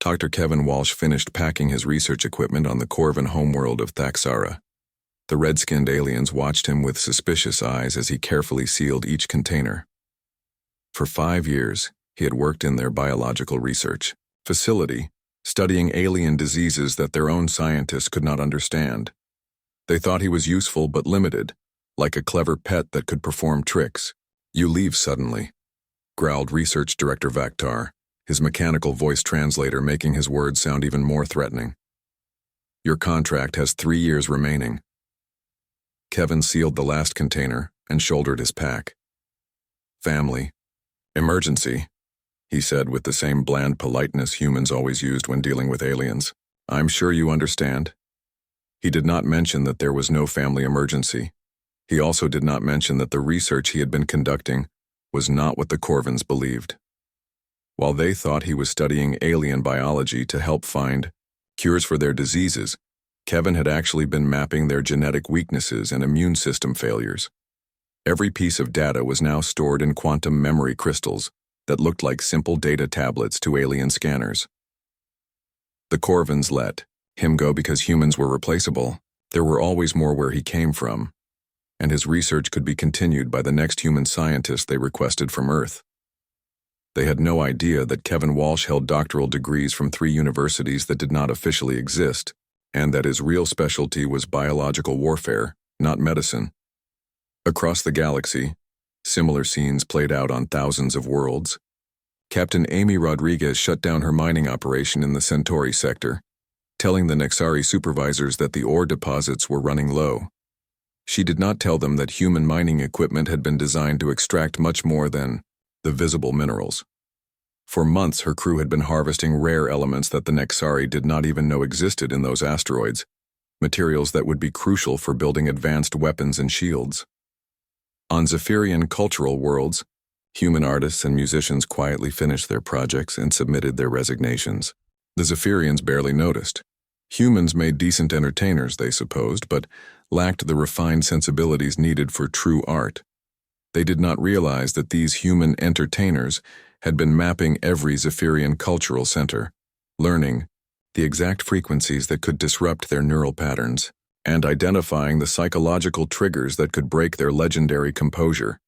Dr. Kevin Walsh finished packing his research equipment on the Corvan homeworld of Thaxara. The red-skinned aliens watched him with suspicious eyes as he carefully sealed each container. For 5 years, he had worked in their biological research facility, studying alien diseases that their own scientists could not understand. They thought he was useful but limited, like a clever pet that could perform tricks. "You leave suddenly," growled Research Director Vaktar, his mechanical voice translator making his words sound even more threatening. "Your contract has 3 years remaining." Kevin sealed the last container and shouldered his pack. "Family. Emergency," he said with the same bland politeness humans always used when dealing with aliens. "I'm sure you understand." He did not mention that there was no family emergency. He also did not mention that the research he had been conducting was not what the Corvans believed. While they thought he was studying alien biology to help find cures for their diseases, Kevin had actually been mapping their genetic weaknesses and immune system failures. Every piece of data was now stored in quantum memory crystals that looked like simple data tablets to alien scanners. The Corvans let him go because humans were replaceable. There were always more where he came from, and his research could be continued by the next human scientist they requested from Earth. They had no idea that Kevin Walsh held doctoral degrees from 3 universities that did not officially exist, and that his real specialty was biological warfare, not medicine. Across the galaxy, similar scenes played out on thousands of worlds. Captain Amy Rodriguez shut down her mining operation in the Centauri sector, telling the Nexari supervisors that the ore deposits were running low. She did not tell them that human mining equipment had been designed to extract much more than the visible minerals. For months, her crew had been harvesting rare elements that the Nexari did not even know existed in those asteroids, materials that would be crucial for building advanced weapons and shields. On Zephyrian cultural worlds, human artists and musicians quietly finished their projects and submitted their resignations. The Zephyrians barely noticed. Humans made decent entertainers, they supposed, but lacked the refined sensibilities needed for true art. They did not realize that these human entertainers had been mapping every Zephyrian cultural center, learning the exact frequencies that could disrupt their neural patterns, and identifying the psychological triggers that could break their legendary composure.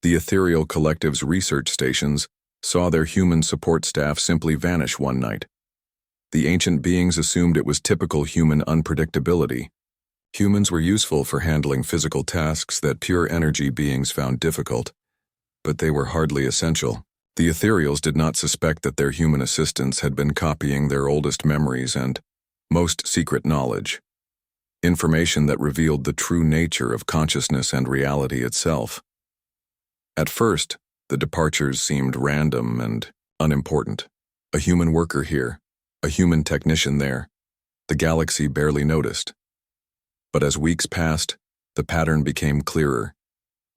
The ethereal collective's research stations saw their human support staff simply vanish one night. The ancient beings assumed it was typical human unpredictability. Humans were useful for handling physical tasks that pure energy beings found difficult, but they were hardly essential. The ethereals did not suspect that their human assistants had been copying their oldest memories and most secret knowledge, information that revealed the true nature of consciousness and reality itself. At first, the departures seemed random and unimportant. A human worker here, a human technician there. The galaxy barely noticed. But as weeks passed, the pattern became clearer.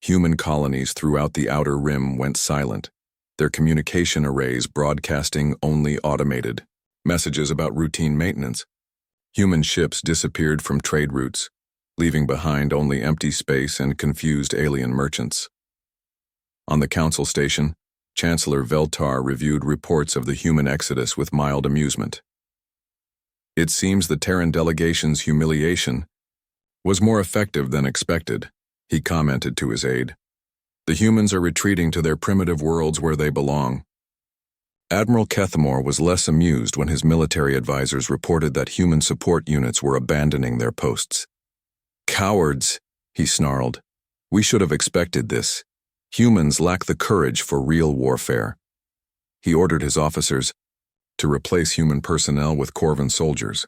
Human colonies throughout the outer rim went silent, their communication arrays broadcasting only automated messages about routine maintenance. Human ships disappeared from trade routes, leaving behind only empty space and confused alien merchants. On the council station, Chancellor Veltar reviewed reports of the human exodus with mild amusement. "It seems the Terran delegation's humiliation was more effective than expected," he commented to his aide. "The humans are retreating to their primitive worlds where they belong." Admiral Kethamore was less amused when his military advisors reported that human support units were abandoning their posts. "Cowards," he snarled. "We should have expected this. Humans lack the courage for real warfare." He ordered his officers to replace human personnel with Corvan soldiers,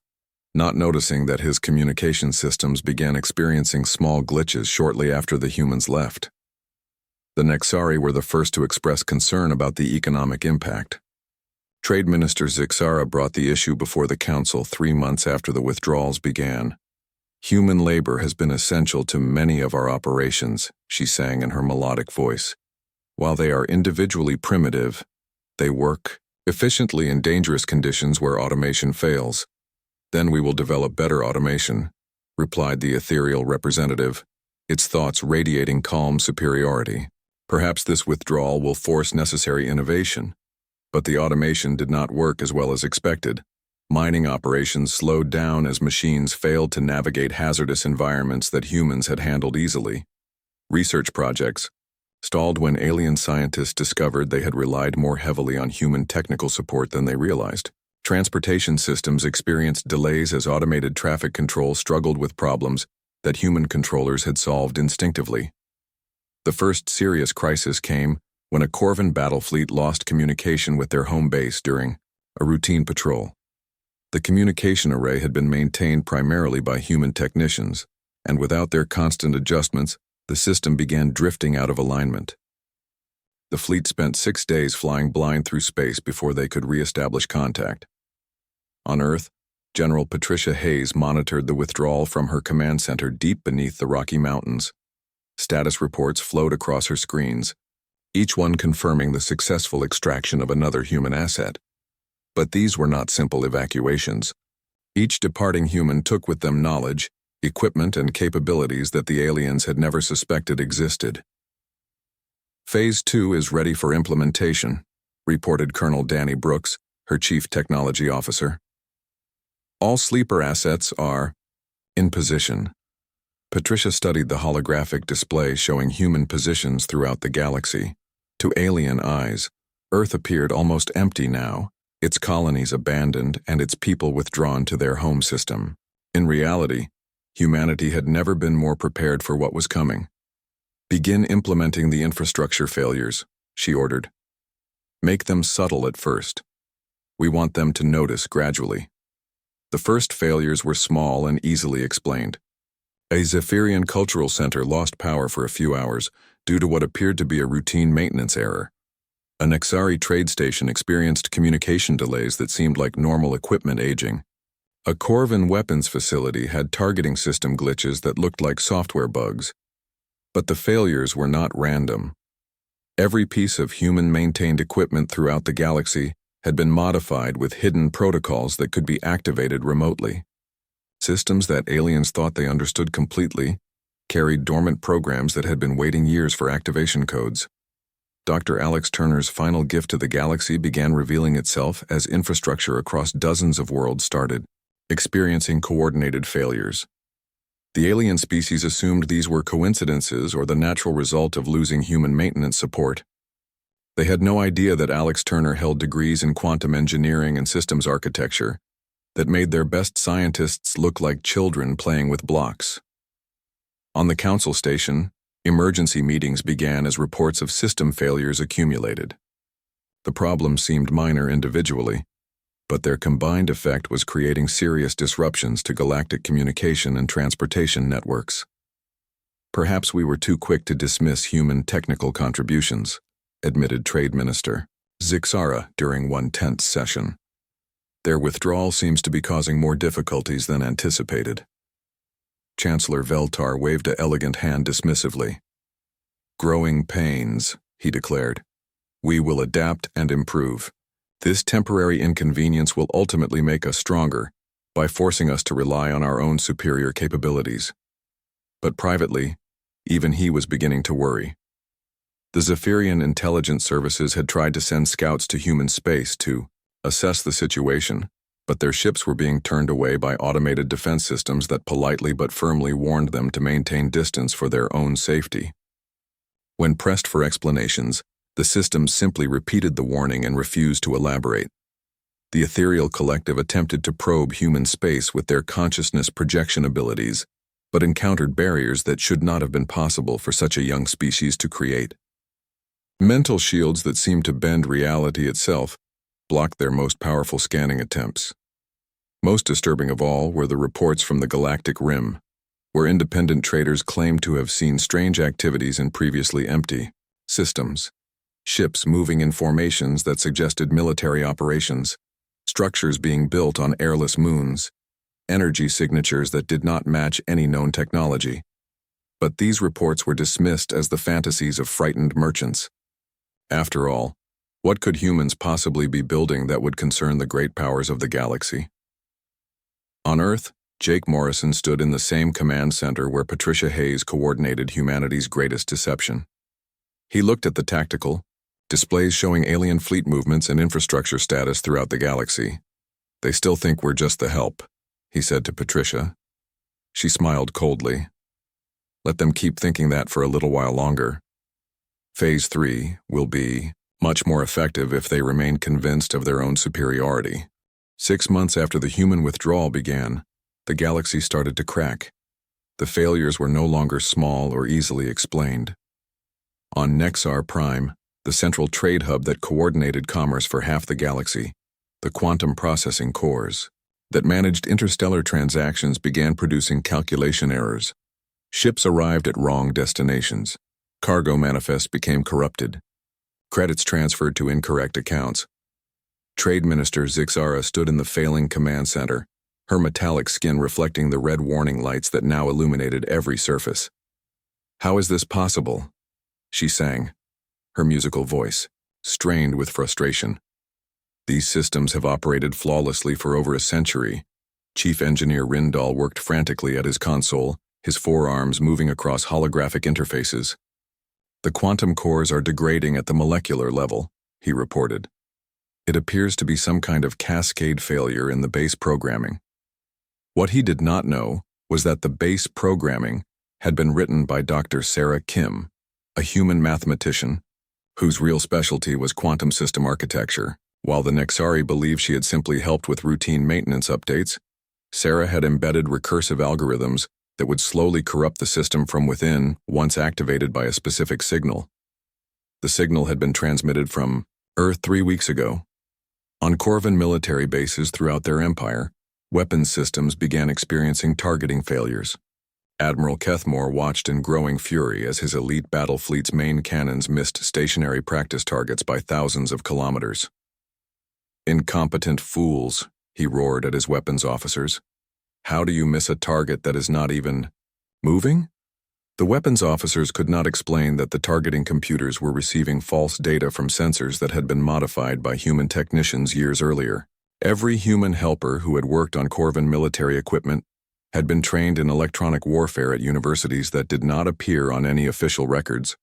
not noticing that his communication systems began experiencing small glitches shortly after the humans left. The Nexari were the first to express concern about the economic impact. Trade Minister Zixara brought the issue before the Council 3 months after the withdrawals began. "Human labor has been essential to many of our operations," she sang in her melodic voice. "While they are individually primitive, they work efficiently in dangerous conditions where automation fails. Then we will develop better automation," replied the ethereal representative, its thoughts radiating calm superiority. "Perhaps this withdrawal will force necessary innovation. But the automation did not work as well as expected. Mining operations slowed down as machines failed to navigate hazardous environments that humans had handled easily. Research projects stalled when alien scientists discovered they had relied more heavily on human technical support than they realized. Transportation systems experienced delays as automated traffic control struggled with problems that human controllers had solved instinctively. The first serious crisis came when a Corvan battle fleet lost communication with their home base during a routine patrol. The communication array had been maintained primarily by human technicians, and without their constant adjustments, the system began drifting out of alignment. The fleet spent 6 days flying blind through space before they could re-establish contact. On Earth, General Patricia Hayes monitored the withdrawal from her command center deep beneath the Rocky Mountains. Status reports flowed across her screens, each one confirming the successful extraction of another human asset. But these were not simple evacuations. Each departing human took with them knowledge, equipment, and capabilities that the aliens had never suspected existed. Phase 2 is ready for implementation, reported Colonel Danny Brooks, her chief technology officer. All sleeper assets are in position. Patricia studied the holographic display showing human positions throughout the galaxy. To alien eyes, Earth appeared almost empty now, its colonies abandoned and its people withdrawn to their home system. In reality, humanity had never been more prepared for what was coming. Begin implementing the infrastructure failures, she ordered. Make them subtle at first. We want them to notice gradually. The first failures were small and easily explained. A Zephyrian cultural center lost power for a few hours due to what appeared to be a routine maintenance error. A Nexari trade station experienced communication delays that seemed like normal equipment aging. A Corvan weapons facility had targeting system glitches that looked like software bugs. But the failures were not random. Every piece of human-maintained equipment throughout the galaxy had been modified with hidden protocols that could be activated remotely. Systems that aliens thought they understood completely carried dormant programs that had been waiting years for activation codes. Dr. Alex Turner's final gift to the galaxy began revealing itself as infrastructure across dozens of worlds started experiencing coordinated failures. The alien species assumed these were coincidences or the natural result of losing human maintenance support. They had no idea that Alex Turner held degrees in quantum engineering and systems architecture that made their best scientists look like children playing with blocks. On the council station, emergency meetings began as reports of system failures accumulated. The problems seemed minor individually, but their combined effect was creating serious disruptions to galactic communication and transportation networks. Perhaps we were too quick to dismiss human technical contributions, admitted Trade Minister Zixara during one tense session. Their withdrawal seems to be causing more difficulties than anticipated. Chancellor Veltar waved an elegant hand dismissively. Growing pains, he declared. We will adapt and improve. This temporary inconvenience will ultimately make us stronger by forcing us to rely on our own superior capabilities. But privately, even he was beginning to worry. The Zephyrian intelligence services had tried to send scouts to human space to assess the situation, but their ships were being turned away by automated defense systems that politely but firmly warned them to maintain distance for their own safety. When pressed for explanations, the systems simply repeated the warning and refused to elaborate. The ethereal collective attempted to probe human space with their consciousness projection abilities, but encountered barriers that should not have been possible for such a young species to create. Mental shields that seemed to bend reality itself blocked their most powerful scanning attempts. Most disturbing of all were the reports from the Galactic Rim, where independent traders claimed to have seen strange activities in previously empty systems. Ships moving in formations that suggested military operations, structures being built on airless moons, energy signatures that did not match any known technology. But these reports were dismissed as the fantasies of frightened merchants. After all, what could humans possibly be building that would concern the great powers of the galaxy? On Earth, Jake Morrison stood in the same command center where Patricia Hayes coordinated humanity's greatest deception. He looked at the tactical, Displays showing alien fleet movements and infrastructure status throughout the galaxy. They still think we're just the help, he said to Patricia. She smiled coldly. Let them keep thinking that for a little while longer. Phase 3 will be much more effective if they remain convinced of their own superiority. 6 months after the human withdrawal began, the galaxy started to crack. The failures were no longer small or easily explained. On Nexar Prime, the central trade hub that coordinated commerce for half the galaxy, the quantum processing cores that managed interstellar transactions began producing calculation errors. Ships arrived at wrong destinations. Cargo manifests became corrupted. Credits transferred to incorrect accounts. Trade Minister Zixara stood in the failing command center, her metallic skin reflecting the red warning lights that now illuminated every surface. How is this possible? She sang, her musical voice strained with frustration. These systems have operated flawlessly for over a century. Chief Engineer Rindal worked frantically at his console, his forearms moving across holographic interfaces. The quantum cores are degrading at the molecular level, he reported. It appears to be some kind of cascade failure in the base programming. What he did not know was that the base programming had been written by Dr. Sarah Kim, a human mathematician whose real specialty was quantum system architecture. While the Nexari believed she had simply helped with routine maintenance updates, Sarah had embedded recursive algorithms that would slowly corrupt the system from within once activated by a specific signal. The signal had been transmitted from Earth 3 weeks ago. On Corvin military bases throughout their empire, weapons systems began experiencing targeting failures. Admiral Kethmore watched in growing fury as his elite battle fleet's main cannons missed stationary practice targets by thousands of kilometers. Incompetent fools, he roared at his weapons officers. How do you miss a target that is not even moving? The weapons officers could not explain that the targeting computers were receiving false data from sensors that had been modified by human technicians years earlier. Every human helper who had worked on Corvin military equipment had been trained in electronic warfare at universities that did not appear on any official records.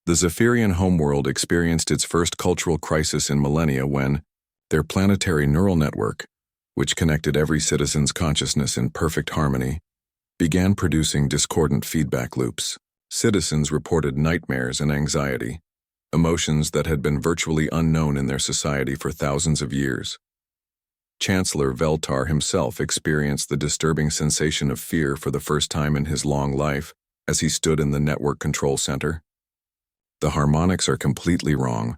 The Zephyrian homeworld experienced its first cultural crisis in millennia when their planetary neural network, which connected every citizen's consciousness in perfect harmony, began producing discordant feedback loops. Citizens reported nightmares and anxiety, emotions that had been virtually unknown in their society for thousands of years. Chancellor Veltar himself experienced the disturbing sensation of fear for the first time in his long life as he stood in the network control center. The harmonics are completely wrong,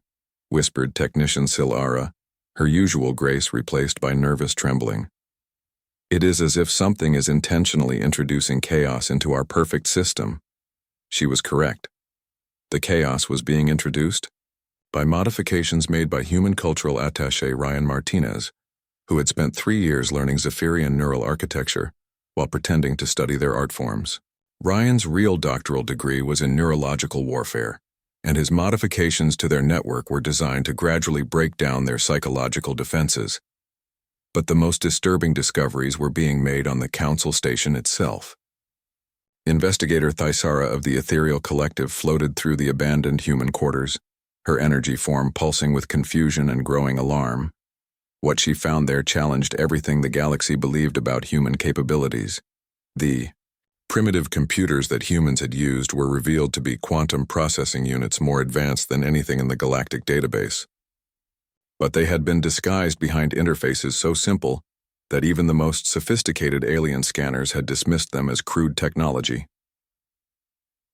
whispered technician Silara, her usual grace replaced by nervous trembling. It is as if something is intentionally introducing chaos into our perfect system. She was correct. The chaos was being introduced by modifications made by human cultural attaché Ryan Martinez, who had spent 3 years learning Zephyrian neural architecture while pretending to study their art forms. Ryan's real doctoral degree was in neurological warfare, and his modifications to their network were designed to gradually break down their psychological defenses. But the most disturbing discoveries were being made on the council station itself. Investigator Thaisara of the Ethereal Collective floated through the abandoned human quarters, her energy form pulsing with confusion and growing alarm. What she found there challenged everything the galaxy believed about human capabilities. The primitive computers that humans had used were revealed to be quantum processing units more advanced than anything in the galactic database. But they had been disguised behind interfaces so simple that even the most sophisticated alien scanners had dismissed them as crude technology.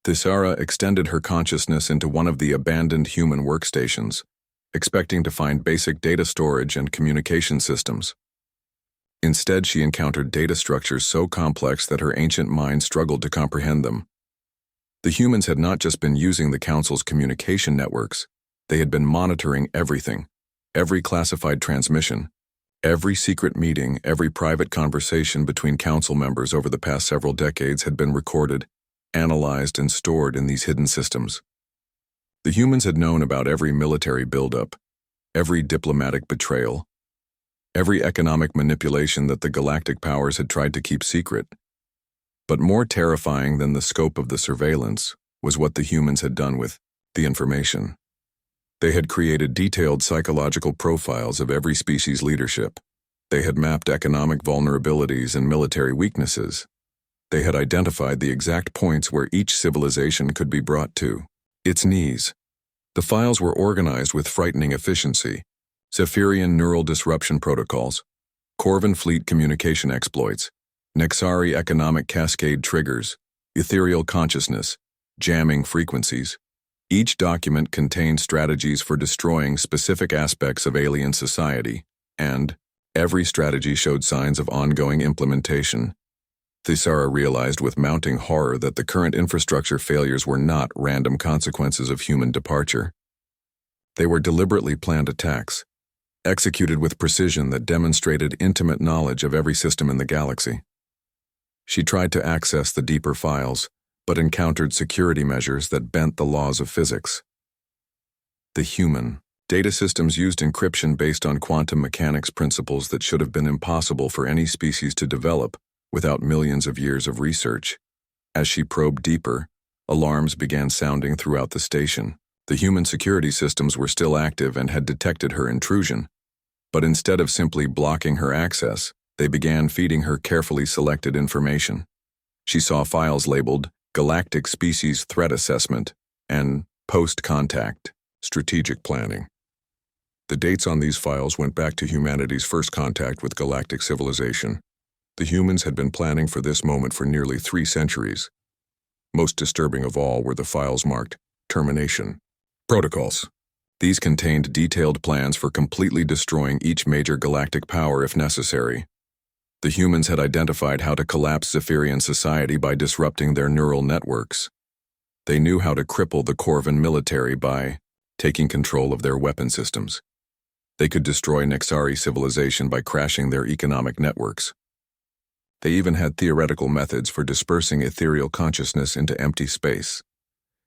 Thisara extended her consciousness into one of the abandoned human workstations, expecting to find basic data storage and communication systems. Instead, she encountered data structures so complex that her ancient mind struggled to comprehend them. The humans had not just been using the Council's communication networks, they had been monitoring everything, every classified transmission, every secret meeting, every private conversation between Council members over the past several decades had been recorded, analyzed, and stored in these hidden systems. The humans had known about every military buildup, every diplomatic betrayal, every economic manipulation that the galactic powers had tried to keep secret. But more terrifying than the scope of the surveillance was what the humans had done with the information. They had created detailed psychological profiles of every species' leadership. They had mapped economic vulnerabilities and military weaknesses. They had identified the exact points where each civilization could be brought to its knees. The files were organized with frightening efficiency: Zephyrian neural disruption protocols, Corvin fleet communication exploits, Nexari economic cascade triggers, ethereal consciousness, jamming frequencies. Each document contained strategies for destroying specific aspects of alien society, and every strategy showed signs of ongoing implementation. Thisara realized with mounting horror that the current infrastructure failures were not random consequences of human departure. They were deliberately planned attacks, executed with precision that demonstrated intimate knowledge of every system in the galaxy. She tried to access the deeper files, but encountered security measures that bent the laws of physics. The human data systems used encryption based on quantum mechanics principles that should have been impossible for any species to develop without millions of years of research. As she probed deeper, alarms began sounding throughout the station. The human security systems were still active and had detected her intrusion, but instead of simply blocking her access, they began feeding her carefully selected information. She saw files labeled Galactic Species Threat Assessment and Post-Contact Strategic Planning. The dates on these files went back to humanity's first contact with galactic civilization. The humans had been planning for this moment for nearly 3 centuries. Most disturbing of all were the files marked Termination Protocols. These contained detailed plans for completely destroying each major galactic power if necessary. The humans had identified how to collapse Zephyrian society by disrupting their neural networks. They knew how to cripple the Corvin military by taking control of their weapon systems. They could destroy Nexari civilization by crashing their economic networks. They even had theoretical methods for dispersing ethereal consciousness into empty space.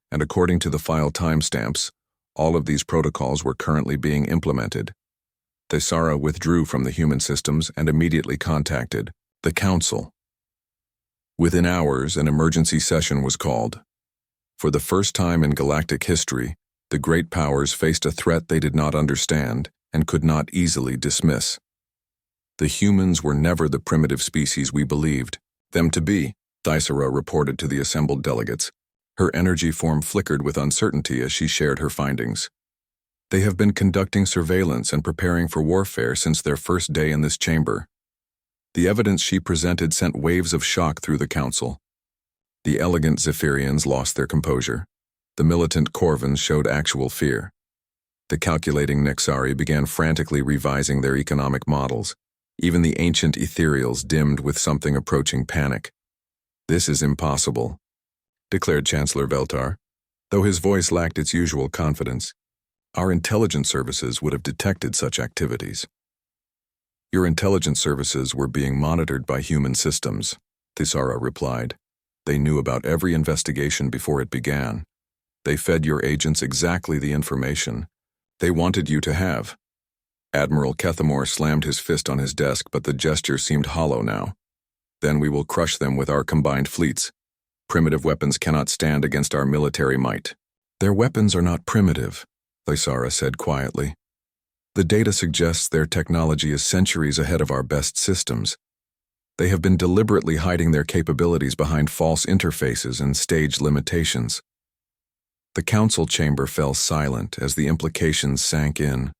And according to the file timestamps, all of these protocols were currently being implemented. Thisara withdrew from the human systems and immediately contacted the Council. Within hours, an emergency session was called. For the first time in galactic history, the great powers faced a threat they did not understand and could not easily dismiss. The humans were never the primitive species we believed them to be, Thisara reported to the assembled delegates. Her energy form flickered with uncertainty as she shared her findings. They have been conducting surveillance and preparing for warfare since their first day in this chamber. The evidence she presented sent waves of shock through the council. The elegant Zephyrians lost their composure. The militant Corvins showed actual fear. The calculating Nexari began frantically revising their economic models. Even the ancient ethereals dimmed with something approaching panic. "This is impossible," declared Chancellor Veltar, though his voice lacked its usual confidence. "Our intelligence services would have detected such activities." "Your intelligence services were being monitored by human systems," Thisara replied. "They knew about every investigation before it began. They fed your agents exactly the information they wanted you to have." Admiral Kethamore slammed his fist on his desk, but the gesture seemed hollow now. "Then we will crush them with our combined fleets. Primitive weapons cannot stand against our military might." "Their weapons are not primitive," Thisara said quietly. "The data suggests their technology is centuries ahead of our best systems. They have been deliberately hiding their capabilities behind false interfaces and stage limitations." The council chamber fell silent as the implications sank in.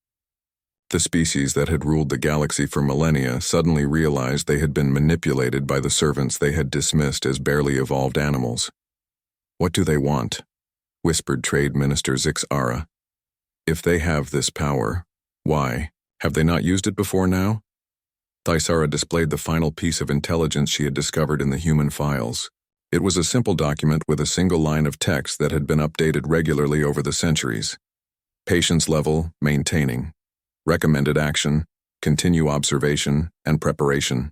The species that had ruled the galaxy for millennia suddenly realized they had been manipulated by the servants they had dismissed as barely evolved animals. "What do they want?" whispered Trade Minister Zixara. "If they have this power, why have they not used it before now?" Thisara displayed the final piece of intelligence she had discovered in the human files. It was a simple document with a single line of text that had been updated regularly over the centuries. Patience level, maintaining. Recommended action, continue observation and preparation.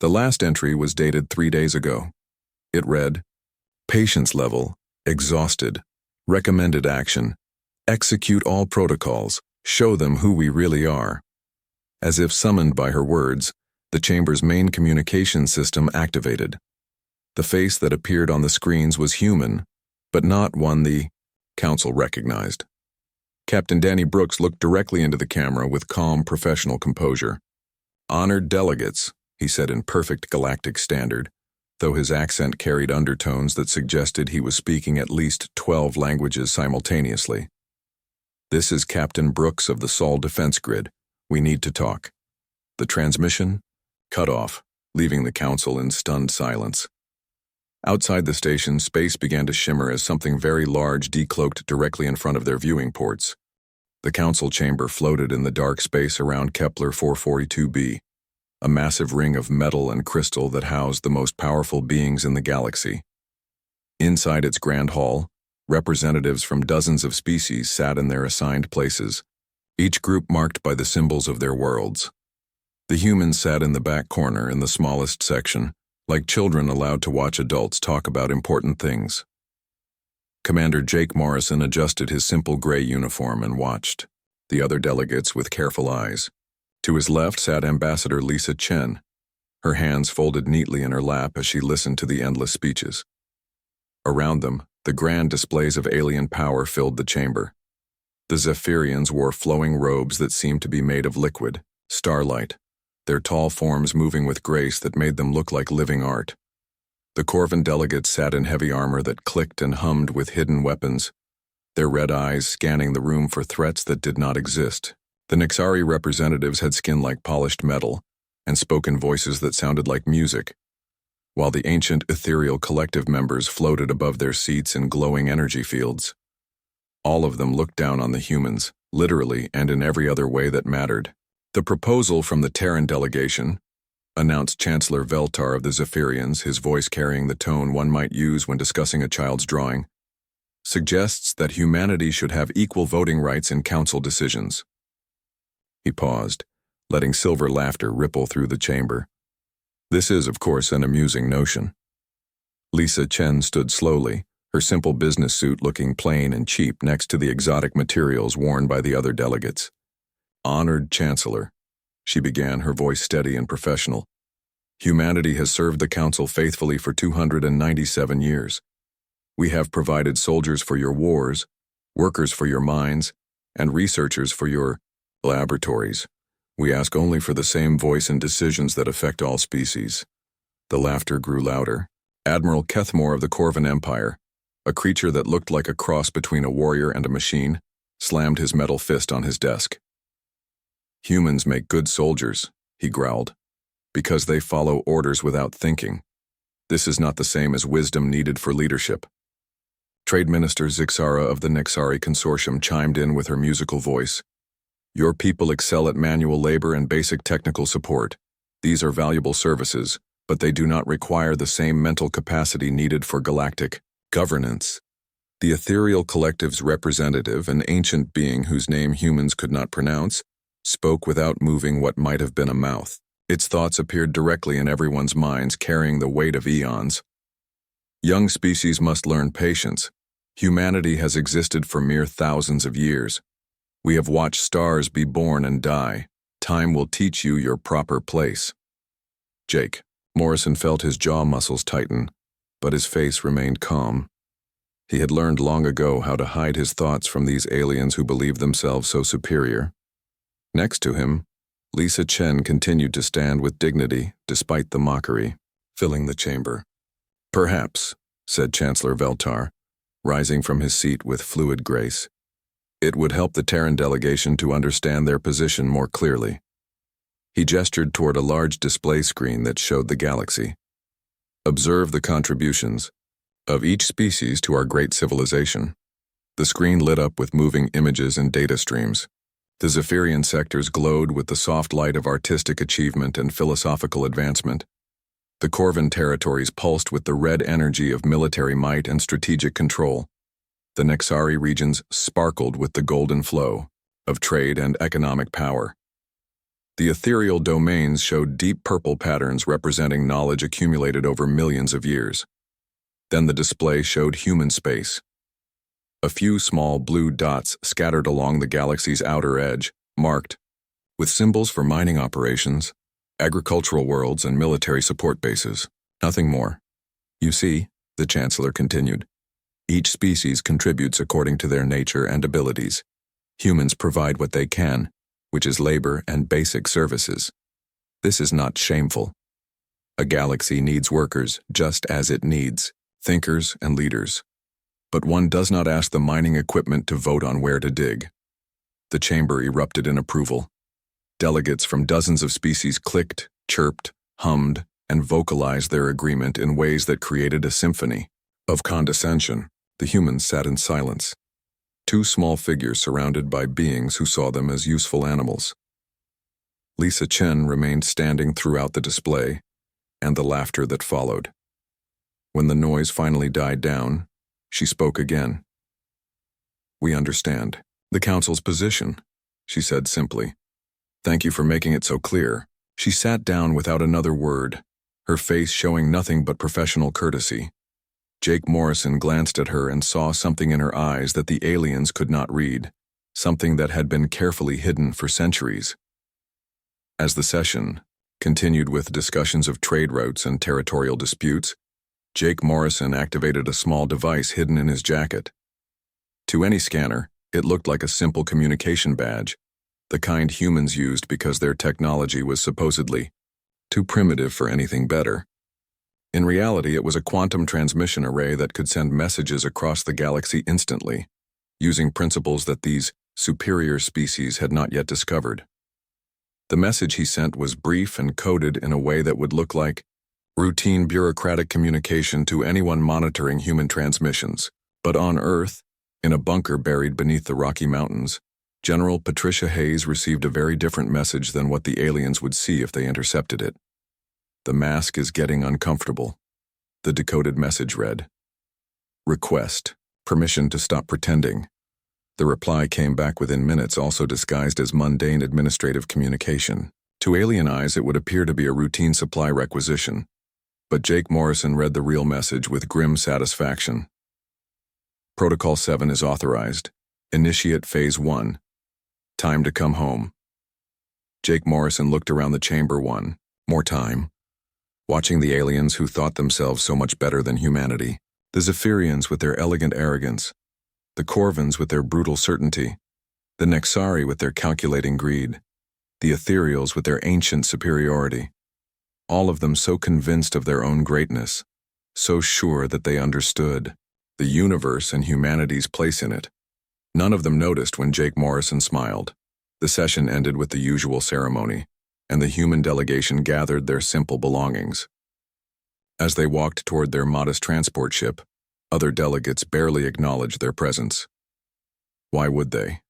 The last entry was dated 3 days ago. It read, "Patience level, exhausted. Recommended action. Execute all protocols. Show them who we really are." As if summoned by her words, the chamber's main communication system activated. The face that appeared on the screens was human, but not one the council recognized. Captain Danny Brooks looked directly into the camera with calm, professional composure. "Honored delegates," he said in perfect galactic standard, though his accent carried undertones that suggested he was speaking at least 12 languages simultaneously. "This is Captain Brooks of the Sol Defense Grid. We need to talk." The transmission cut off, leaving the council in stunned silence. Outside the station, space began to shimmer as something very large decloaked directly in front of their viewing ports. The council chamber floated in the dark space around Kepler 442b, a massive ring of metal and crystal that housed the most powerful beings in the galaxy. Inside its grand hall, representatives from dozens of species sat in their assigned places, each group marked by the symbols of their worlds. The humans sat in the back corner in the smallest section, like children allowed to watch adults talk about important things. Commander Jake Morrison adjusted his simple gray uniform and watched the other delegates with careful eyes. To his left sat Ambassador Lisa Chen, her hands folded neatly in her lap as she listened to the endless speeches. Around them, the grand displays of alien power filled the chamber. The Zephyrians wore flowing robes that seemed to be made of liquid, starlight, their tall forms moving with grace that made them look like living art. The Corvan delegates sat in heavy armor that clicked and hummed with hidden weapons, their red eyes scanning the room for threats that did not exist. The Nixari representatives had skin like polished metal and spoken voices that sounded like music, while the ancient ethereal collective members floated above their seats in glowing energy fields. All of them looked down on the humans, literally and in every other way that mattered. "The proposal from the Terran delegation," announced Chancellor Veltar of the Zephyrians, his voice carrying the tone one might use when discussing a child's drawing, "suggests that humanity should have equal voting rights in council decisions." He paused, letting silver laughter ripple through the chamber. "This is, of course, an amusing notion." Lisa Chen stood slowly, her simple business suit looking plain and cheap next to the exotic materials worn by the other delegates. "Honored Chancellor," she began, her voice steady and professional, "humanity has served the Council faithfully for 297 years. We have provided soldiers for your wars, workers for your mines, and researchers for your laboratories. We ask only for the same voice in decisions that affect all species." The laughter grew louder. Admiral Kethmore of the Corvan Empire, a creature that looked like a cross between a warrior and a machine, slammed his metal fist on his desk. "Humans make good soldiers," he growled, "because they follow orders without thinking. This is not the same as wisdom needed for leadership." Trade Minister Zixara of the Nixari Consortium chimed in with her musical voice. "Your people excel at manual labor and basic technical support. These are valuable services, but they do not require the same mental capacity needed for galactic governance." The ethereal collective's representative, an ancient being whose name humans could not pronounce, spoke without moving what might have been a mouth. Its thoughts appeared directly in everyone's minds, carrying the weight of eons. "Young species must learn patience. Humanity has existed for mere thousands of years. We have watched stars be born and die. Time will teach you your proper place." "Jake." Morrison felt his jaw muscles tighten, but his face remained calm. He had learned long ago how to hide his thoughts from these aliens who believed themselves so superior. Next to him, Lisa Chen continued to stand with dignity despite the mockery, filling the chamber. "Perhaps," said Chancellor Veltar, rising from his seat with fluid grace, "it would help the Terran delegation to understand their position more clearly." He gestured toward a large display screen that showed the galaxy. "Observe the contributions of each species to our great civilization." The screen lit up with moving images and data streams. The Zephyrian sectors glowed with the soft light of artistic achievement and philosophical advancement. The Corvan territories pulsed with the red energy of military might and strategic control. The Nexari regions sparkled with the golden flow of trade and economic power. The ethereal domains showed deep purple patterns representing knowledge accumulated over millions of years. Then the display showed human space. A few small blue dots scattered along the galaxy's outer edge, marked with symbols for mining operations, agricultural worlds, and military support bases. Nothing more. "You see," the Chancellor continued, "each species contributes according to their nature and abilities. Humans provide what they can, which is labor and basic services. This is not shameful. A galaxy needs workers just as it needs thinkers and leaders. But one does not ask the mining equipment to vote on where to dig. The chamber erupted in approval. Delegates from dozens of species clicked, chirped, hummed, and vocalized their agreement in ways that created a symphony. Of condescension, the humans sat in silence. Two small figures surrounded by beings who saw them as useful animals. Lisa Chen remained standing throughout the display and the laughter that followed. When the noise finally died down, she spoke again. "We understand the Council's position," she said simply. "Thank you for making it so clear." She sat down without another word, her face showing nothing but professional courtesy. Jake Morrison glanced at her and saw something in her eyes that the aliens could not read, something that had been carefully hidden for centuries. As the session continued with discussions of trade routes and territorial disputes, Jake Morrison activated a small device hidden in his jacket. To any scanner, it looked like a simple communication badge, the kind humans used because their technology was supposedly too primitive for anything better. In reality, it was a quantum transmission array that could send messages across the galaxy instantly, using principles that these superior species had not yet discovered. The message he sent was brief and coded in a way that would look like routine bureaucratic communication to anyone monitoring human transmissions. But on Earth, in a bunker buried beneath the Rocky Mountains, General Patricia Hayes received a very different message than what the aliens would see if they intercepted it. "The mask is getting uncomfortable," the decoded message read. "Request permission to stop pretending." The reply came back within minutes, also disguised as mundane administrative communication. To alien eyes, it would appear to be a routine supply requisition, but Jake Morrison read the real message with grim satisfaction. "Protocol 7 is authorized. Initiate Phase 1. Time to come home." Jake Morrison looked around the chamber one more time, watching the aliens who thought themselves so much better than humanity, the Zephyrians with their elegant arrogance, the Corvins with their brutal certainty, the Nexari with their calculating greed, the Ethereals with their ancient superiority. All of them so convinced of their own greatness, so sure that they understood the universe and humanity's place in it. None of them noticed when Jake Morrison smiled. The session ended with the usual ceremony, and the human delegation gathered their simple belongings. As they walked toward their modest transport ship, other delegates barely acknowledged their presence. Why would they?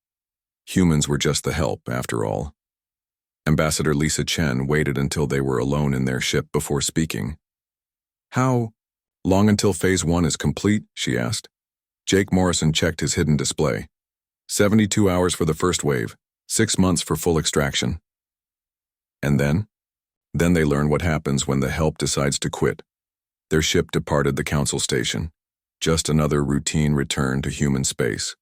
Humans were just the help, after all. Ambassador Lisa Chen waited until they were alone in their ship before speaking. "How long until Phase 1 is complete?" she asked. Jake Morrison checked his hidden display. 72 hours for the first wave, 6 months for full extraction. And then? Then they learn what happens when the help decides to quit. Their ship departed the Council station, just another routine return to human space.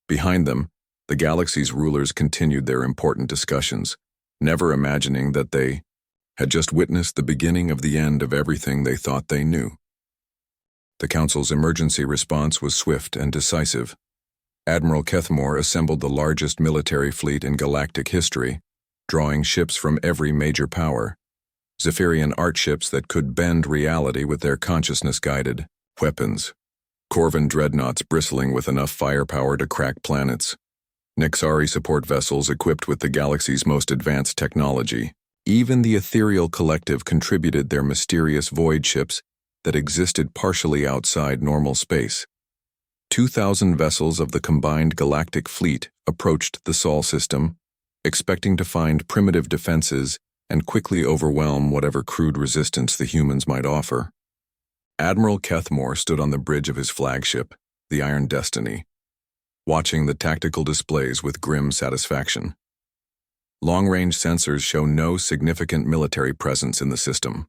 Behind them, the galaxy's rulers continued their important discussions, never imagining that they had just witnessed the beginning of the end of everything they thought they knew. The Council's emergency response was swift and decisive. Admiral Kethmore assembled the largest military fleet in galactic history, drawing ships from every major power, Zephyrian art ships that could bend reality with their consciousness-guided weapons, Corvin dreadnoughts bristling with enough firepower to crack planets, Nexari support vessels equipped with the galaxy's most advanced technology. Even the ethereal collective contributed their mysterious void ships that existed partially outside normal space. 2,000 vessels of the combined galactic fleet approached the Sol system, expecting to find primitive defenses and quickly overwhelm whatever crude resistance the humans might offer. Admiral Kethmore stood on the bridge of his flagship, the Iron Destiny, watching the tactical displays with grim satisfaction. Long-range sensors show no significant military presence in the system,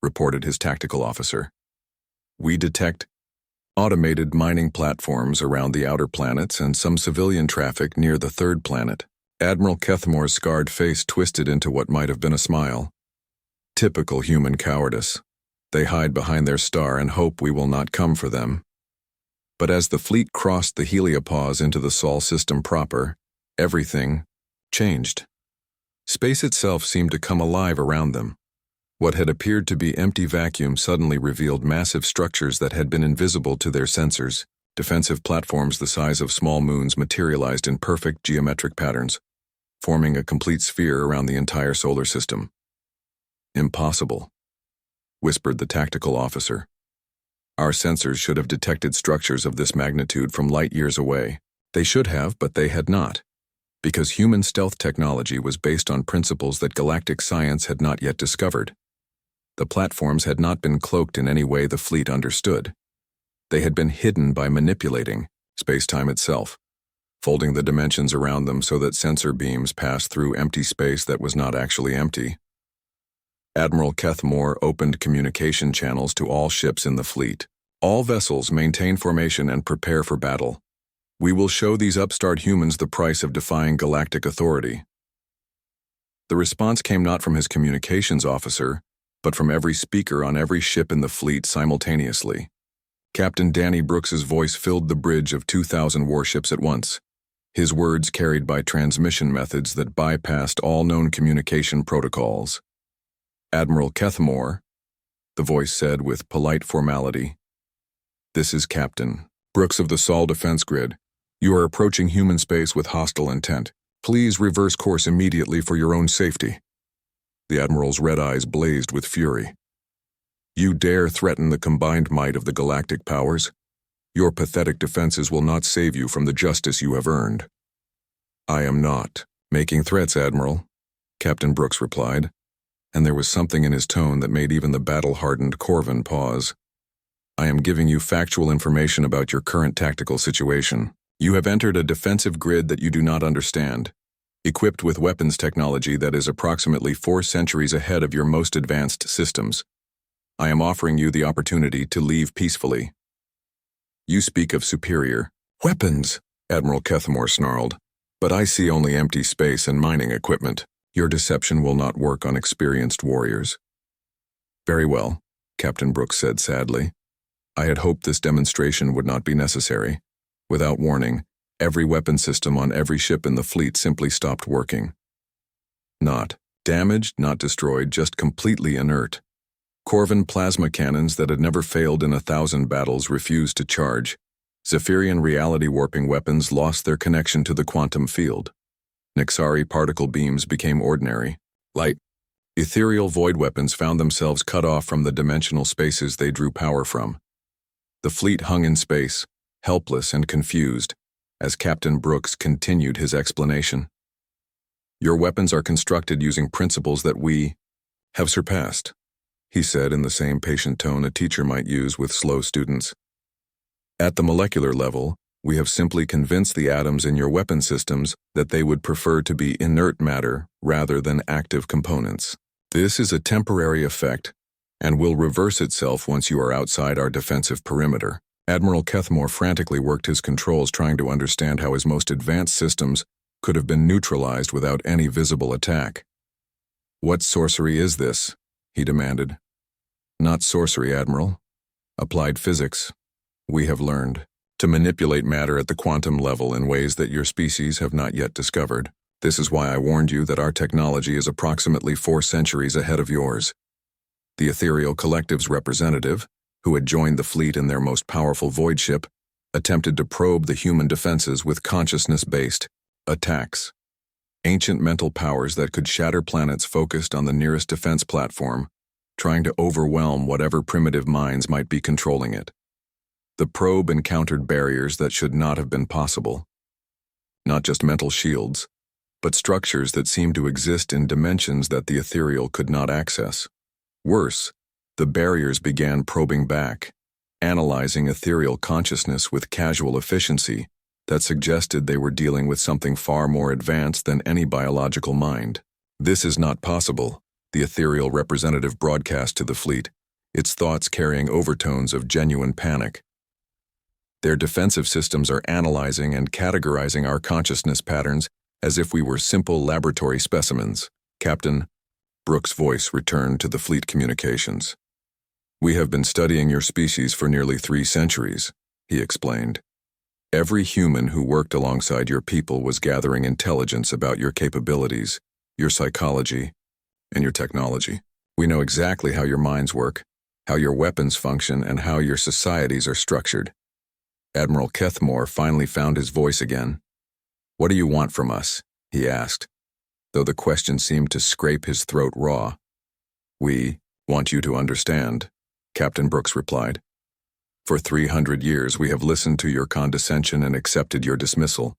reported his tactical officer. We detect automated mining platforms around the outer planets and some civilian traffic near the third planet. Admiral Kethmore's scarred face twisted into what might have been a smile. Typical human cowardice. They hide behind their star and hope we will not come for them. But as the fleet crossed the heliopause into the Sol system proper, everything changed. Space itself seemed to come alive around them. What had appeared to be empty vacuum suddenly revealed massive structures that had been invisible to their sensors. Defensive platforms the size of small moons materialized in perfect geometric patterns, forming a complete sphere around the entire solar system. "Impossible," whispered the tactical officer. "Our sensors should have detected structures of this magnitude from light years away. They should have, but they had not, because human stealth technology was based on principles that galactic science had not yet discovered. The platforms had not been cloaked in any way the fleet understood. They had been hidden by manipulating space-time itself, folding the dimensions around them so that sensor beams passed through empty space that was not actually empty. Admiral Kethmore opened communication channels to all ships in the fleet. "All vessels maintain formation and prepare for battle. We will show these upstart humans the price of defying galactic authority." The response came not from his communications officer, but from every speaker on every ship in the fleet simultaneously. Captain Danny Brooks's voice filled the bridge of 2,000 warships at once, his words carried by transmission methods that bypassed all known communication protocols. "Admiral Kethmore," the voice said with polite formality. "This is Captain Brooks of the Sol Defense Grid. You are approaching human space with hostile intent. Please reverse course immediately for your own safety." The Admiral's red eyes blazed with fury. "You dare threaten the combined might of the galactic powers? Your pathetic defenses will not save you from the justice you have earned." "I am not making threats, Admiral," Captain Brooks replied, and there was something in his tone that made even the battle-hardened Corvin pause. "I am giving you factual information about your current tactical situation. You have entered a defensive grid that you do not understand, equipped with weapons technology that is approximately 4 centuries ahead of your most advanced systems. I am offering you the opportunity to leave peacefully." "You speak of superior weapons," Admiral Kethmore snarled, "but I see only empty space and mining equipment. Your deception will not work on experienced warriors." "Very well," Captain Brooks said sadly. "I had hoped this demonstration would not be necessary." Without warning, every weapon system on every ship in the fleet simply stopped working. Not damaged, not destroyed, just completely inert. Corvin plasma cannons that had never failed in 1,000 battles refused to charge. Zephyrian reality warping weapons lost their connection to the quantum field. Nixari particle beams became ordinary, light. Ethereal void weapons found themselves cut off from the dimensional spaces they drew power from. The fleet hung in space, helpless and confused, as Captain Brooks continued his explanation. "Your weapons are constructed using principles that we have surpassed," he said in the same patient tone a teacher might use with slow students. "At the molecular level, we have simply convinced the atoms in your weapon systems that they would prefer to be inert matter rather than active components. This is a temporary effect and will reverse itself once you are outside our defensive perimeter." Admiral Kethmore frantically worked his controls trying to understand how his most advanced systems could have been neutralized without any visible attack. "What sorcery is this?" he demanded. "Not sorcery, Admiral. Applied physics. We have learned to manipulate matter at the quantum level in ways that your species have not yet discovered. This is why I warned you that our technology is approximately 4 centuries ahead of yours." The Ethereal Collective's representative, who had joined the fleet in their most powerful void ship, attempted to probe the human defenses with consciousness-based attacks. Ancient mental powers that could shatter planets focused on the nearest defense platform, trying to overwhelm whatever primitive minds might be controlling it. The probe encountered barriers that should not have been possible. Not just mental shields, but structures that seemed to exist in dimensions that the ethereal could not access. Worse, the barriers began probing back, analyzing ethereal consciousness with casual efficiency that suggested they were dealing with something far more advanced than any biological mind. "This is not possible," the ethereal representative broadcast to the fleet, its thoughts carrying overtones of genuine panic. "Their defensive systems are analyzing and categorizing our consciousness patterns as if we were simple laboratory specimens." Captain Brooks' voice returned to the fleet communications. "We have been studying your species for nearly 3 centuries," he explained. Every human who worked alongside your people was gathering intelligence about your capabilities, your psychology, and your technology. We know exactly how your minds work, how your weapons function, and how your societies are structured. Admiral Kethmore finally found his voice again. "What do you want from us?" he asked, though the question seemed to scrape his throat raw. "We want you to understand," Captain Brooks replied. "For 300 years we have listened to your condescension and accepted your dismissal.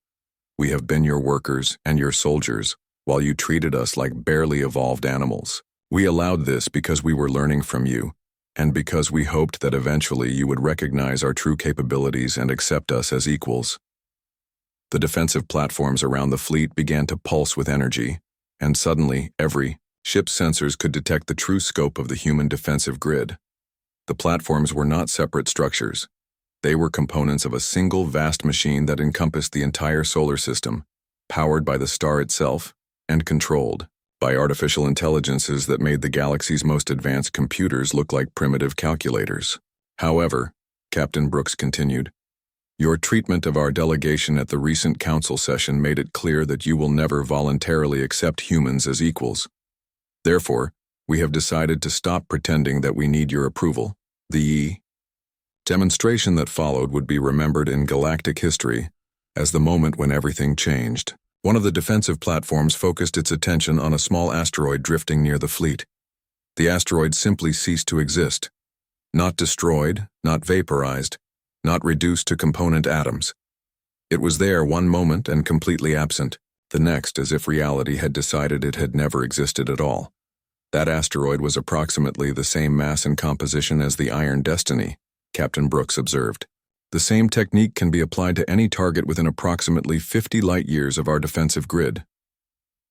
We have been your workers and your soldiers, while you treated us like barely evolved animals. We allowed this because we were learning from you, and because we hoped that eventually you would recognize our true capabilities and accept us as equals." The defensive platforms around the fleet began to pulse with energy, and suddenly every ship's sensors could detect the true scope of the human defensive grid. The platforms were not separate structures. They were components of a single vast machine that encompassed the entire solar system, powered by the star itself and controlled by artificial intelligences that made the galaxy's most advanced computers look like primitive calculators. However, Captain Brooks continued, "Your treatment of our delegation at the recent council session made it clear that you will never voluntarily accept humans as equals. Therefore, we have decided to stop pretending that we need your approval." The demonstration that followed would be remembered in galactic history as the moment when everything changed. One of the defensive platforms focused its attention on a small asteroid drifting near the fleet. The asteroid simply ceased to exist. Not destroyed, not vaporized, not reduced to component atoms. It was there one moment and completely absent, the next as if reality had decided it had never existed at all. That asteroid was approximately the same mass and composition as the Iron Destiny, Captain Brooks observed. The same technique can be applied to any target within approximately 50 light-years of our defensive grid.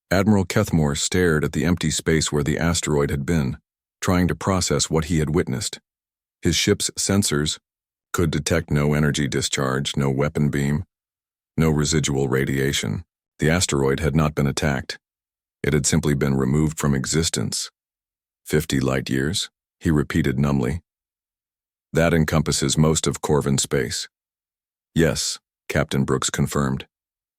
Admiral Kethmore stared at the empty space where the asteroid had been, trying to process what he had witnessed. His ship's sensors could detect no energy discharge, no weapon beam, no residual radiation. The asteroid had not been attacked. It had simply been removed from existence. 50 light-years, he repeated numbly. That encompasses most of Corvin space. Yes, Captain Brooks confirmed.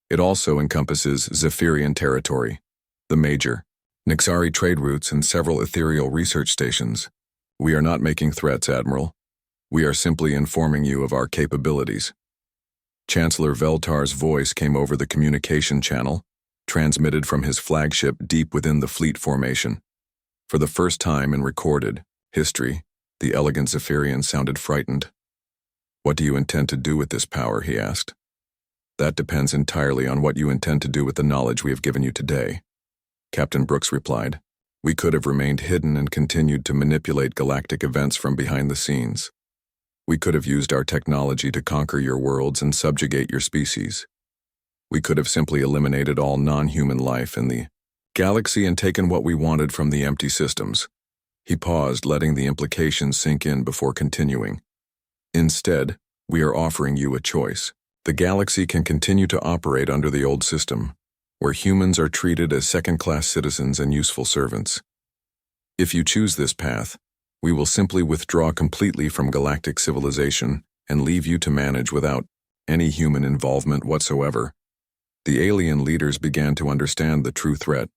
It also encompasses Zephyrian territory, the major Nixari trade routes and several ethereal research stations. We are not making threats, Admiral. We are simply informing you of our capabilities. Chancellor Veltar's voice came over the communication channel, transmitted from his flagship deep within the fleet formation. For the first time in recorded history, the elegant Zephyrian sounded frightened. "What do you intend to do with this power?" he asked. "That depends entirely on what you intend to do with the knowledge we have given you today," Captain Brooks replied. "We could have remained hidden and continued to manipulate galactic events from behind the scenes. We could have used our technology to conquer your worlds and subjugate your species. We could have simply eliminated all non-human life in the galaxy and taken what we wanted from the empty systems." He paused, letting the implications sink in before continuing. "Instead, we are offering you a choice. The galaxy can continue to operate under the old system, where humans are treated as second-class citizens and useful servants. If you choose this path, we will simply withdraw completely from galactic civilization and leave you to manage without any human involvement whatsoever." The alien leaders began to understand the true threat.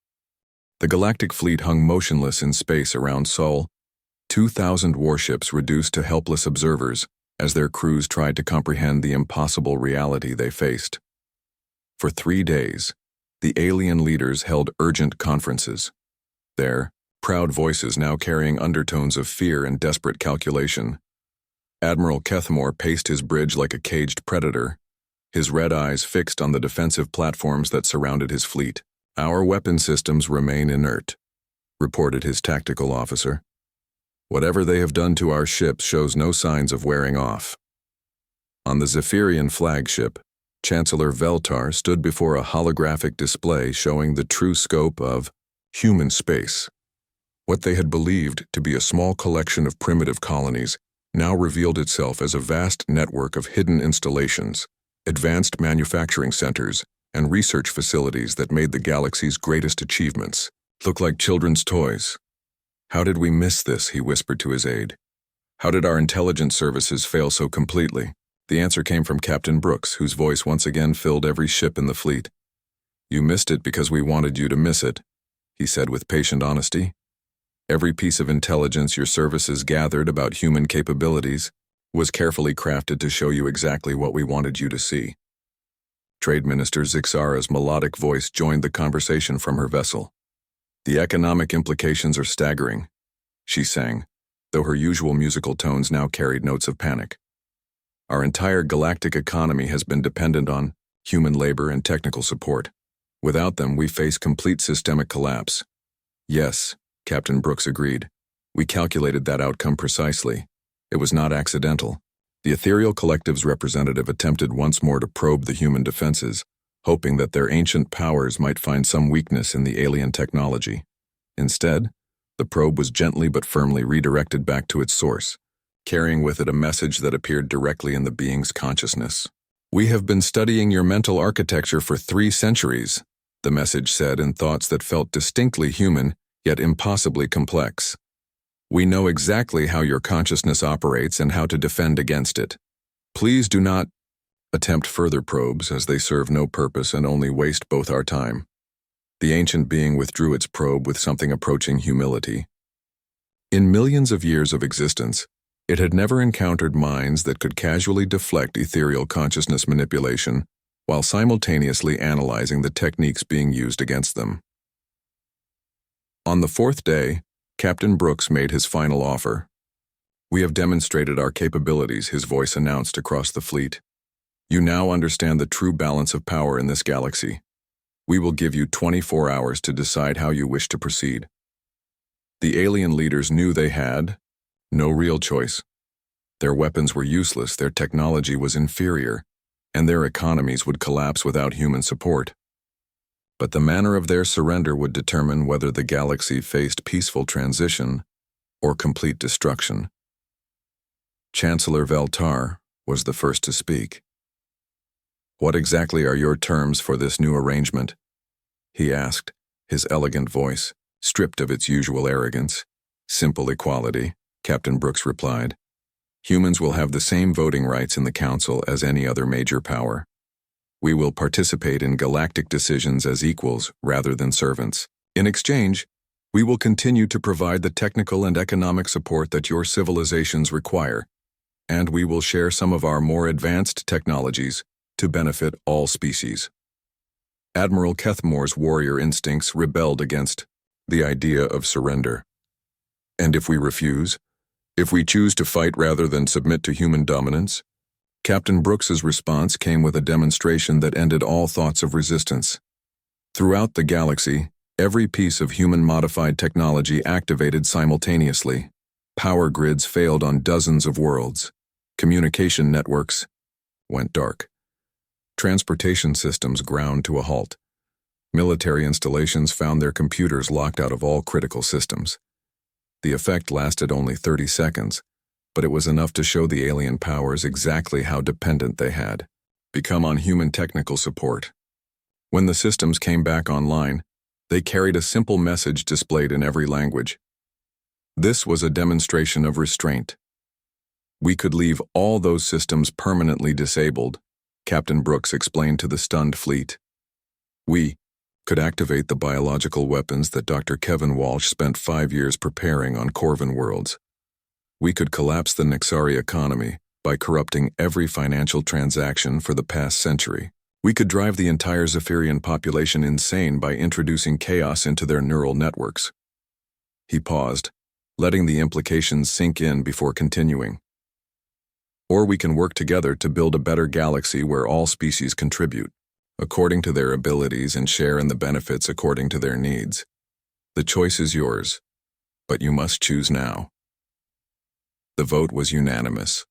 The galactic fleet hung motionless in space around Sol, 2,000 warships reduced to helpless observers as their crews tried to comprehend the impossible reality they faced. For 3 days, the alien leaders held urgent conferences, their proud voices now carrying undertones of fear and desperate calculation. Admiral Kethmore paced his bridge like a caged predator, his red eyes fixed on the defensive platforms that surrounded his fleet. "Our weapon systems remain inert," reported his tactical officer. "Whatever they have done to our ships shows no signs of wearing off." On the Zephyrian flagship, Chancellor Veltar stood before a holographic display showing the true scope of human space. What they had believed to be a small collection of primitive colonies now revealed itself as a vast network of hidden installations, advanced manufacturing centers, and research facilities that made the galaxy's greatest achievements look like children's toys. "How did we miss this?" he whispered to his aide. "How did our intelligence services fail so completely?" The answer came from Captain Brooks, whose voice once again filled every ship in the fleet. "You missed it because we wanted you to miss it," he said with patient honesty. "Every piece of intelligence your services gathered about human capabilities was carefully crafted to show you exactly what we wanted you to see." Trade Minister Zixara's melodic voice joined the conversation from her vessel. "The economic implications are staggering," she sang, though her usual musical tones now carried notes of panic. "Our entire galactic economy has been dependent on human labor and technical support. Without them, we face complete systemic collapse." "Yes," Captain Brooks agreed. "We calculated that outcome precisely. It was not accidental." The ethereal collective's representative attempted once more to probe the human defenses, hoping that their ancient powers might find some weakness in the alien technology. Instead, the probe was gently but firmly redirected back to its source, carrying with it a message that appeared directly in the being's consciousness. "We have been studying your mental architecture for 3 centuries, the message said in thoughts that felt distinctly human, yet impossibly complex. "We know exactly how your consciousness operates and how to defend against it. Please do not attempt further probes, as they serve no purpose and only waste both our time." The ancient being withdrew its probe with something approaching humility. In millions of years of existence, it had never encountered minds that could casually deflect ethereal consciousness manipulation while simultaneously analyzing the techniques being used against them. On the 4th day, Captain Brooks made his final offer. "We have demonstrated our capabilities," his voice announced across the fleet. "You now understand the true balance of power in this galaxy. We will give you 24 hours to decide how you wish to proceed." The alien leaders knew they had no real choice. Their weapons were useless, their technology was inferior, and their economies would collapse without human support. But the manner of their surrender would determine whether the galaxy faced peaceful transition or complete destruction. Chancellor Veltar was the first to speak. "What exactly are your terms for this new arrangement?" he asked, his elegant voice stripped of its usual arrogance. "Simple equality," Captain Brooks replied. "Humans will have the same voting rights in the Council as any other major power. We will participate in galactic decisions as equals rather than servants. In exchange, we will continue to provide the technical and economic support that your civilizations require, and we will share some of our more advanced technologies to benefit all species." Admiral Kethmore's warrior instincts rebelled against the idea of surrender. "And if we refuse? If we choose to fight rather than submit to human dominance?" Captain Brooks's response came with a demonstration that ended all thoughts of resistance. Throughout the galaxy, every piece of human-modified technology activated simultaneously. Power grids failed on dozens of worlds. Communication networks went dark. Transportation systems ground to a halt. Military installations found their computers locked out of all critical systems. The effect lasted only 30 seconds, but it was enough to show the alien powers exactly how dependent they had become on human technical support. When the systems came back online, they carried a simple message displayed in every language. This was a demonstration of restraint. "We could leave all those systems permanently disabled," Captain Brooks explained to the stunned fleet. "We could activate the biological weapons that Dr. Kevin Walsh spent 5 years preparing on Corvin worlds. We could collapse the Nexari economy by corrupting every financial transaction for the past century. We could drive the entire Zephyrian population insane by introducing chaos into their neural networks." He paused, letting the implications sink in before continuing. "Or we can work together to build a better galaxy where all species contribute, according to their abilities, and share in the benefits according to their needs. The choice is yours, but you must choose now." The vote was unanimous.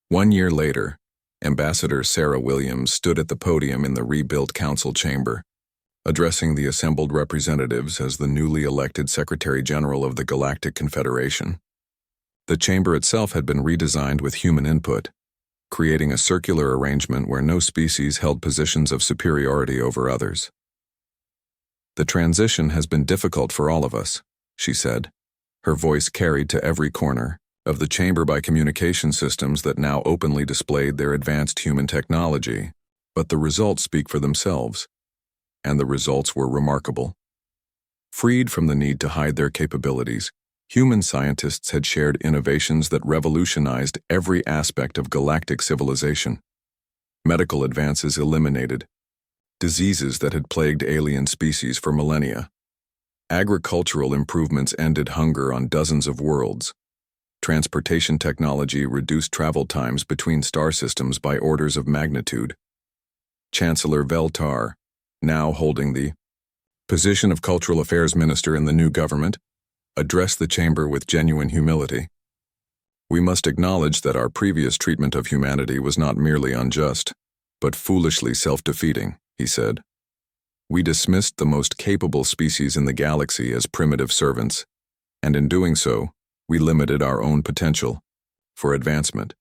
1 year later, Ambassador Sarah Williams stood at the podium in the rebuilt council chamber, addressing the assembled representatives as the newly elected Secretary General of the Galactic Confederation. The chamber itself had been redesigned with human input, creating a circular arrangement where no species held positions of superiority over others. "The transition has been difficult for all of us," she said, her voice carried to every corner, of the chamber by communication systems that now openly displayed their advanced human technology, but the results speak for themselves. And the results were remarkable. Freed from the need to hide their capabilities, human scientists had shared innovations that revolutionized every aspect of galactic civilization. Medical advances eliminated diseases that had plagued alien species for millennia. Agricultural improvements ended hunger on dozens of worlds. Transportation technology reduced travel times between star systems by orders of magnitude. Chancellor Veltar, now holding the position of Cultural Affairs Minister in the new government, addressed the chamber with genuine humility. We must acknowledge that our previous treatment of humanity was not merely unjust, but foolishly self-defeating, he said. We dismissed the most capable species in the galaxy as primitive servants, and in doing so, we limited our own potential for advancement.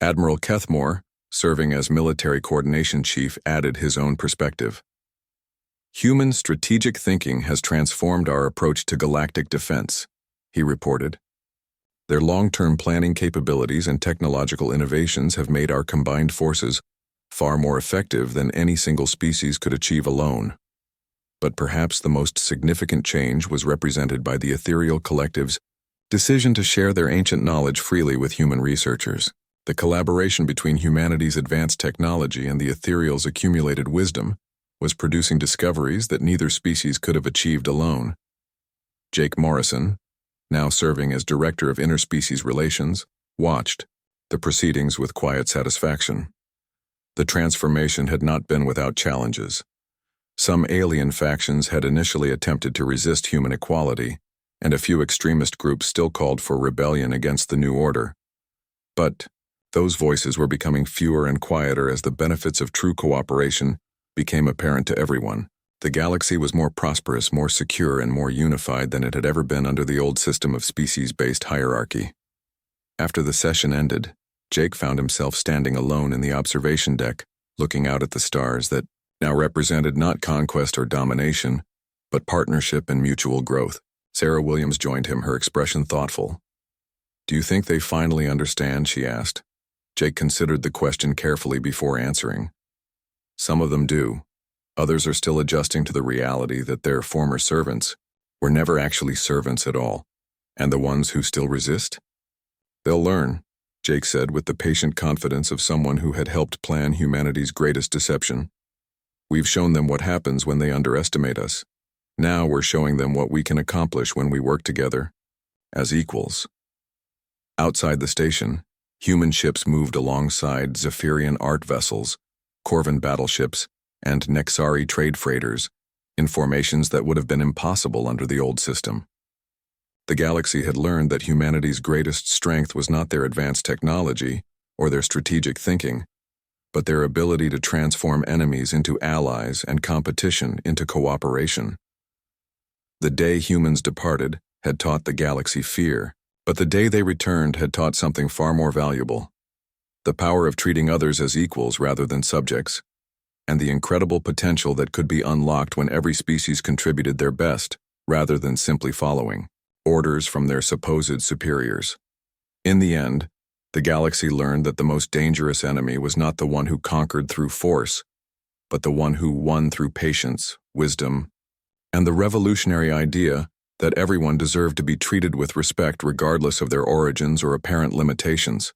Admiral Kethmore, serving as military coordination chief, added his own perspective. Human strategic thinking has transformed our approach to galactic defense, he reported. Their long-term planning capabilities and technological innovations have made our combined forces far more effective than any single species could achieve alone. But perhaps the most significant change was represented by the ethereal collective's decision to share their ancient knowledge freely with human researchers. The collaboration between humanity's advanced technology and the ethereal's accumulated wisdom was producing discoveries that neither species could have achieved alone. Jake Morrison, now serving as Director of Interspecies Relations, watched the proceedings with quiet satisfaction. The transformation had not been without challenges. Some alien factions had initially attempted to resist human equality, and a few extremist groups still called for rebellion against the new order. But those voices were becoming fewer and quieter as the benefits of true cooperation became apparent to everyone. The galaxy was more prosperous, more secure, and more unified than it had ever been under the old system of species-based hierarchy. After the session ended, Jake found himself standing alone in the observation deck, looking out at the stars that now represented not conquest or domination, but partnership and mutual growth. Sarah Williams joined him, her expression thoughtful. "Do you think they finally understand?" she asked. Jake considered the question carefully before answering. "Some of them do. Others are still adjusting to the reality that their former servants were never actually servants at all. And the ones who still resist? They'll learn," Jake said with the patient confidence of someone who had helped plan humanity's greatest deception. "We've shown them what happens when they underestimate us. Now we're showing them what we can accomplish when we work together, as equals." Outside the station, human ships moved alongside Zephyrian art vessels, Corvan battleships, and Nexari trade freighters, in formations that would have been impossible under the old system. The galaxy had learned that humanity's greatest strength was not their advanced technology or their strategic thinking, but their ability to transform enemies into allies and competition into cooperation. The day humans departed had taught the galaxy fear, but the day they returned had taught something far more valuable: the power of treating others as equals rather than subjects, and the incredible potential that could be unlocked when every species contributed their best rather than simply following orders from their supposed superiors. In the end, the galaxy learned that the most dangerous enemy was not the one who conquered through force, but the one who won through patience, wisdom, and the revolutionary idea that everyone deserved to be treated with respect regardless of their origins or apparent limitations.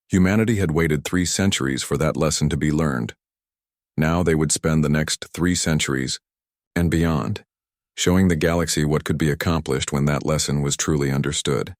Humanity had waited 3 centuries for that lesson to be learned. Now they would spend the next 3 centuries and beyond showing the galaxy what could be accomplished when that lesson was truly understood.